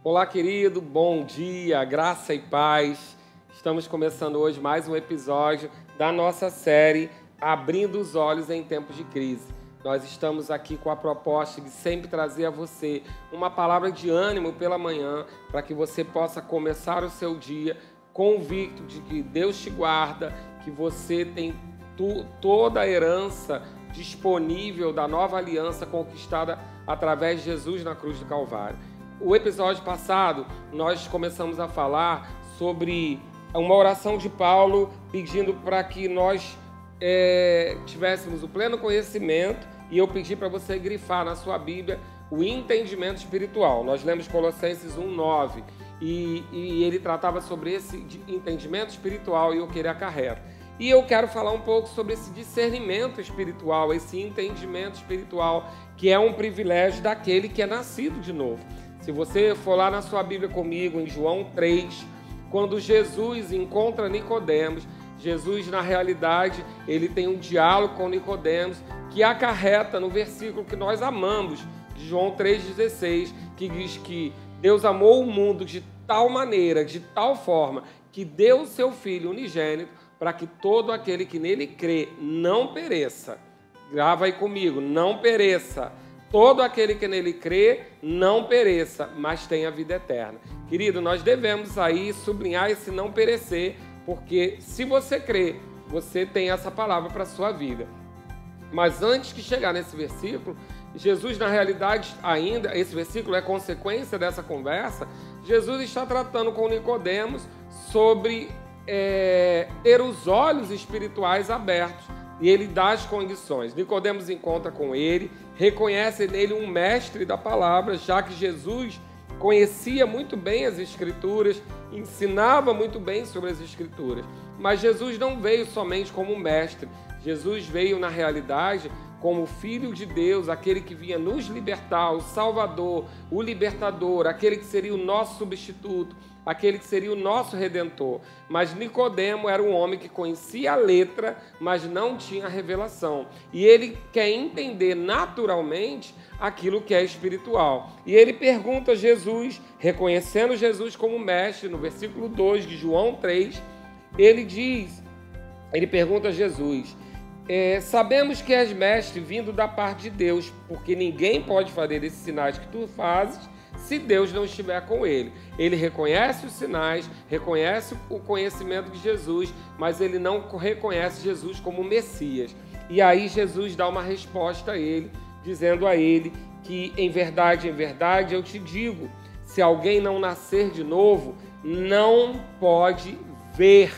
Olá, querido, bom dia, graça e paz. Estamos começando hoje mais um episódio da nossa série Abrindo os Olhos em Tempos de Crise. Nós estamos aqui com a proposta de sempre trazer a você uma palavra de ânimo pela manhã, para que você possa começar o seu dia convicto de que Deus te guarda, que você tem toda a herança disponível da nova aliança conquistada através de Jesus na cruz do Calvário. O episódio passado, nós começamos a falar sobre uma oração de Paulo pedindo para que nós tivéssemos o pleno conhecimento, e eu pedi para você grifar na sua Bíblia o entendimento espiritual. Nós lemos Colossenses 1:9 e ele tratava sobre esse entendimento espiritual e o que ele acarreta. E eu quero falar um pouco sobre esse discernimento espiritual, esse entendimento espiritual, que é um privilégio daquele que é nascido de novo. Se você for lá na sua Bíblia comigo, em João 3, quando Jesus encontra Nicodemos, Jesus, na realidade, ele tem um diálogo com Nicodemos que acarreta no versículo que nós amamos, de João 3,16, que diz que Deus amou o mundo de tal maneira, de tal forma, que deu o seu Filho unigênito para que todo aquele que nele crê não pereça. Grava aí comigo, não pereça. Todo aquele que nele crê não pereça, mas tenha vida eterna. Querido, nós devemos aí sublinhar esse não perecer, porque se você crê, você tem essa palavra para a sua vida. Mas antes de chegar nesse versículo, Jesus, na realidade, ainda, esse versículo é consequência dessa conversa, Jesus está tratando com Nicodemos sobre ter os olhos espirituais abertos. E ele dá as condições. Nicodemos encontra com ele, reconhece nele um mestre da palavra, já que Jesus conhecia muito bem as Escrituras, ensinava muito bem sobre as Escrituras. Mas Jesus não veio somente como mestre. Jesus veio, na realidade, como Filho de Deus, aquele que vinha nos libertar, o Salvador, o Libertador, aquele que seria o nosso substituto, aquele que seria o nosso Redentor. Mas Nicodemo era um homem que conhecia a letra, mas não tinha a revelação. E ele quer entender naturalmente aquilo que é espiritual. E ele pergunta a Jesus, reconhecendo Jesus como mestre, no versículo 2 de João 3, ele pergunta a Jesus: sabemos que és mestre vindo da parte de Deus, porque ninguém pode fazer esses sinais que tu fazes se Deus não estiver com ele. Ele reconhece os sinais, reconhece o conhecimento de Jesus, mas ele não reconhece Jesus como Messias. E aí Jesus dá uma resposta a ele, dizendo a ele que, em verdade, eu te digo, se alguém não nascer de novo, não pode ver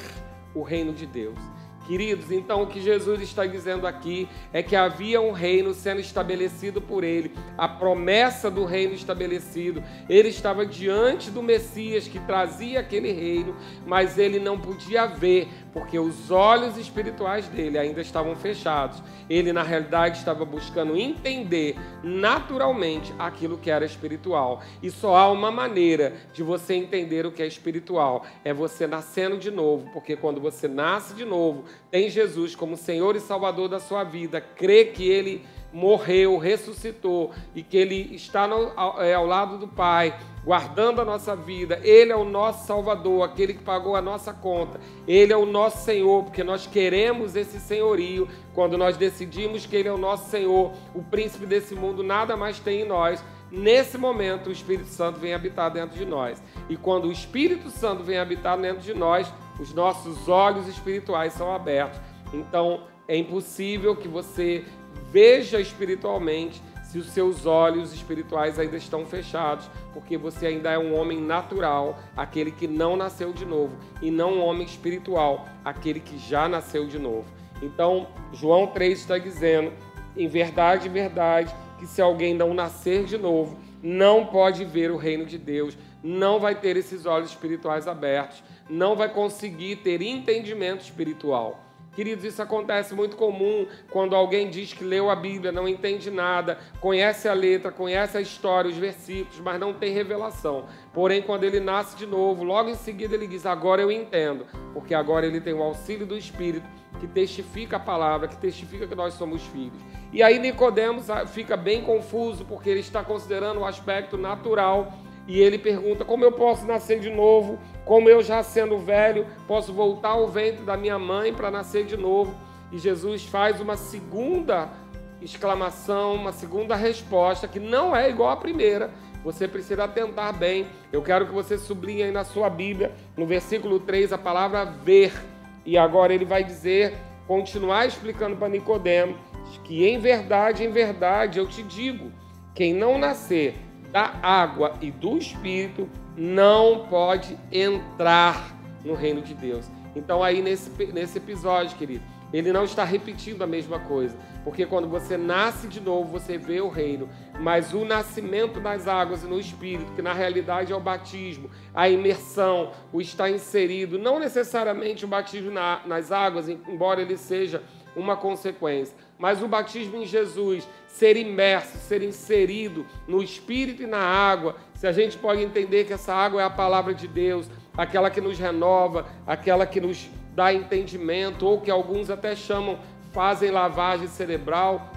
o reino de Deus. Queridos, então o que Jesus está dizendo aqui é que havia um reino sendo estabelecido por ele, a promessa do reino estabelecido. Ele estava diante do Messias que trazia aquele reino, mas ele não podia ver, porque os olhos espirituais dele ainda estavam fechados. Ele, na realidade, estava buscando entender naturalmente aquilo que era espiritual. E só há uma maneira de você entender o que é espiritual, é você nascendo de novo, porque quando você nasce de novo, tem Jesus como Senhor e Salvador da sua vida, crê que Ele morreu, ressuscitou e que Ele está ao lado do Pai, guardando a nossa vida. Ele é o nosso Salvador, aquele que pagou a nossa conta. Ele é o nosso Senhor, porque nós queremos esse senhorio. Quando nós decidimos que Ele é o nosso Senhor, o príncipe desse mundo nada mais tem em nós. Nesse momento, o Espírito Santo vem habitar dentro de nós. E quando o Espírito Santo vem habitar dentro de nós, os nossos olhos espirituais são abertos. Então, é impossível que você veja espiritualmente se os seus olhos espirituais ainda estão fechados, porque você ainda é um homem natural, aquele que não nasceu de novo, e não um homem espiritual, aquele que já nasceu de novo. Então, João 3 está dizendo, em verdade, que se alguém não nascer de novo, não pode ver o reino de Deus, não vai ter esses olhos espirituais abertos, não vai conseguir ter entendimento espiritual. Queridos, isso acontece muito comum quando alguém diz que leu a Bíblia, não entende nada, conhece a letra, conhece a história, os versículos, mas não tem revelação. Porém, quando ele nasce de novo, logo em seguida ele diz, agora eu entendo, porque agora ele tem o auxílio do Espírito, que testifica a palavra, que testifica que nós somos filhos. E aí Nicodemos fica bem confuso, porque ele está considerando o aspecto natural e ele pergunta: como eu posso nascer de novo? Como eu, já sendo velho, posso voltar ao ventre da minha mãe para nascer de novo? E Jesus faz uma segunda exclamação, uma segunda resposta, que não é igual à primeira. Você precisa atentar bem. Eu quero que você sublinhe aí na sua Bíblia, no versículo 3, a palavra ver. E agora ele vai dizer, continuar explicando para Nicodemo, que em verdade, eu te digo, quem não nascer da água e do Espírito não pode entrar no reino de Deus. Então aí nesse episódio, querido, ele não está repetindo a mesma coisa, porque quando você nasce de novo, você vê o reino, mas o nascimento nas águas e no Espírito, que na realidade é o batismo, a imersão, o estar inserido, não necessariamente o batismo nas águas, embora ele seja uma consequência, mas o batismo em Jesus, ser imerso, ser inserido no Espírito e na água. Se a gente pode entender que essa água é a palavra de Deus, aquela que nos renova, aquela que nos dá entendimento, ou que alguns até chamam, fazem lavagem cerebral.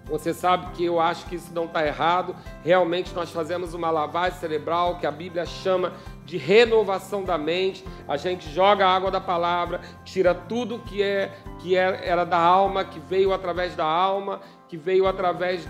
Você sabe que eu acho que isso não está errado. Realmente nós fazemos uma lavagem cerebral, que a Bíblia chama de renovação da mente. A gente joga a água da palavra, tira tudo que era da alma, que veio através da alma, que veio através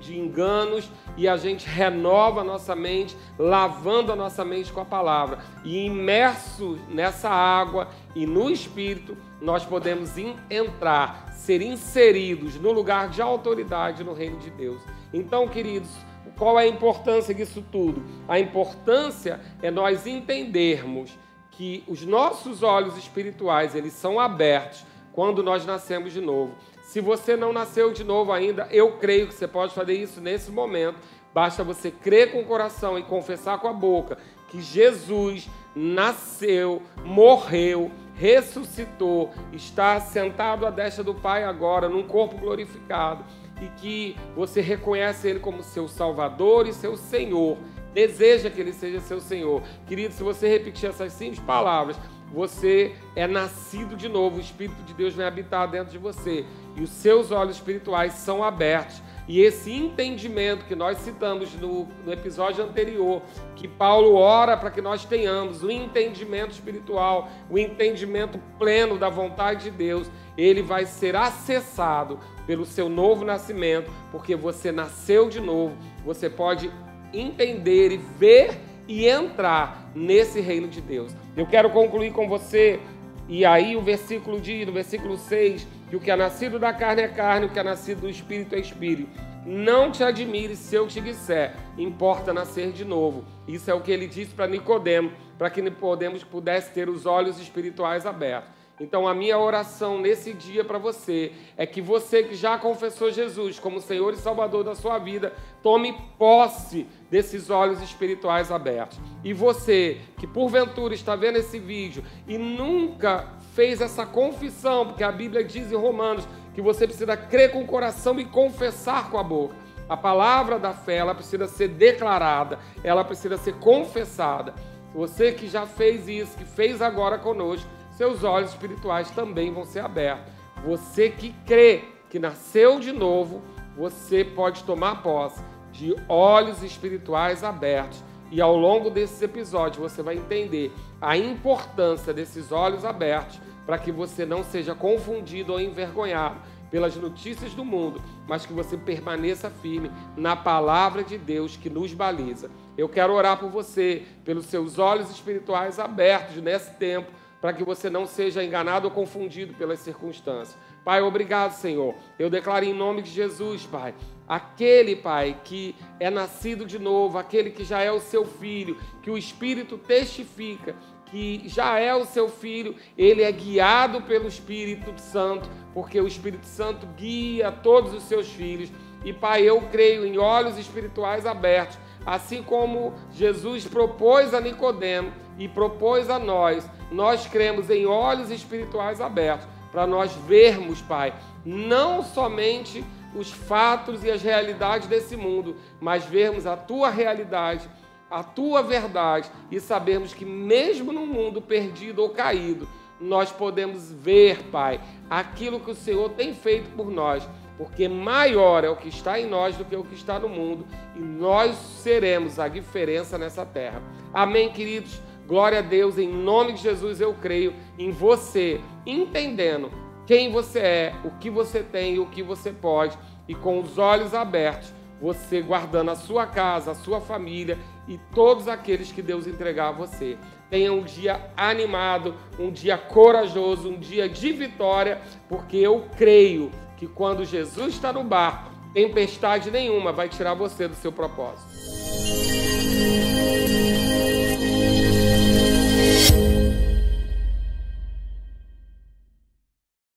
de enganos, e a gente renova a nossa mente, lavando a nossa mente com a palavra. E imerso nessa água e no Espírito, nós podemos entrar, ser inseridos no lugar de autoridade no reino de Deus. Então, queridos, qual é a importância disso tudo? A importância é nós entendermos que os nossos olhos espirituais, eles são abertos quando nós nascemos de novo. Se você não nasceu de novo ainda, eu creio que você pode fazer isso nesse momento. Basta você crer com o coração e confessar com a boca que Jesus nasceu, morreu, ressuscitou, está sentado à destra do Pai agora, num corpo glorificado, e que você reconhece Ele como seu Salvador e seu Senhor, deseja que Ele seja seu Senhor. Querido, se você repetir essas simples palavras, você é nascido de novo, o Espírito de Deus vem habitar dentro de você, e os seus olhos espirituais são abertos. E esse entendimento que nós citamos no episódio anterior, que Paulo ora para que nós tenhamos, o entendimento espiritual, o entendimento pleno da vontade de Deus, ele vai ser acessado pelo seu novo nascimento, porque você nasceu de novo, você pode entender e ver e entrar nesse reino de Deus. Eu quero concluir com você, e aí o versículo diz, no versículo 6, que o que é nascido da carne é carne, o que é nascido do Espírito é Espírito. Não te admires se eu te disser, importa nascer de novo. Isso é o que ele disse para Nicodemo, para que Nicodemo pudesse ter os olhos espirituais abertos. Então a minha oração nesse dia para você é que você que já confessou Jesus como Senhor e Salvador da sua vida, tome posse desses olhos espirituais abertos. E você que porventura está vendo esse vídeo e nunca fez essa confissão, porque a Bíblia diz em Romanos que você precisa crer com o coração e confessar com a boca. A palavra da fé, ela precisa ser declarada, ela precisa ser confessada. Você que já fez isso, que fez agora conosco, seus olhos espirituais também vão ser abertos. Você que crê que nasceu de novo, você pode tomar posse de olhos espirituais abertos. E ao longo desses episódios você vai entender a importância desses olhos abertos para que você não seja confundido ou envergonhado pelas notícias do mundo, mas que você permaneça firme na palavra de Deus que nos baliza. Eu quero orar por você, pelos seus olhos espirituais abertos nesse tempo, para que você não seja enganado ou confundido pelas circunstâncias. Pai, obrigado, Senhor. Eu declaro em nome de Jesus, Pai, aquele, Pai, que é nascido de novo, aquele que já é o seu filho, que o Espírito testifica que já é o seu filho, ele é guiado pelo Espírito Santo, porque o Espírito Santo guia todos os seus filhos. E, Pai, eu creio em olhos espirituais abertos, assim como Jesus propôs a Nicodemo e propôs a nós. Nós cremos em olhos espirituais abertos, para nós vermos, Pai, não somente os fatos e as realidades desse mundo, mas vermos a Tua realidade, a Tua verdade, e sabermos que mesmo num mundo perdido ou caído, nós podemos ver, Pai, aquilo que o Senhor tem feito por nós, porque maior é o que está em nós do que o que está no mundo, e nós seremos a diferença nessa terra. Amém, queridos? Glória a Deus, em nome de Jesus eu creio em você, entendendo quem você é, o que você tem e o que você pode, e com os olhos abertos, você guardando a sua casa, a sua família e todos aqueles que Deus entregar a você. Tenha um dia animado, um dia corajoso, um dia de vitória, porque eu creio que quando Jesus está no barco, tempestade nenhuma vai tirar você do seu propósito.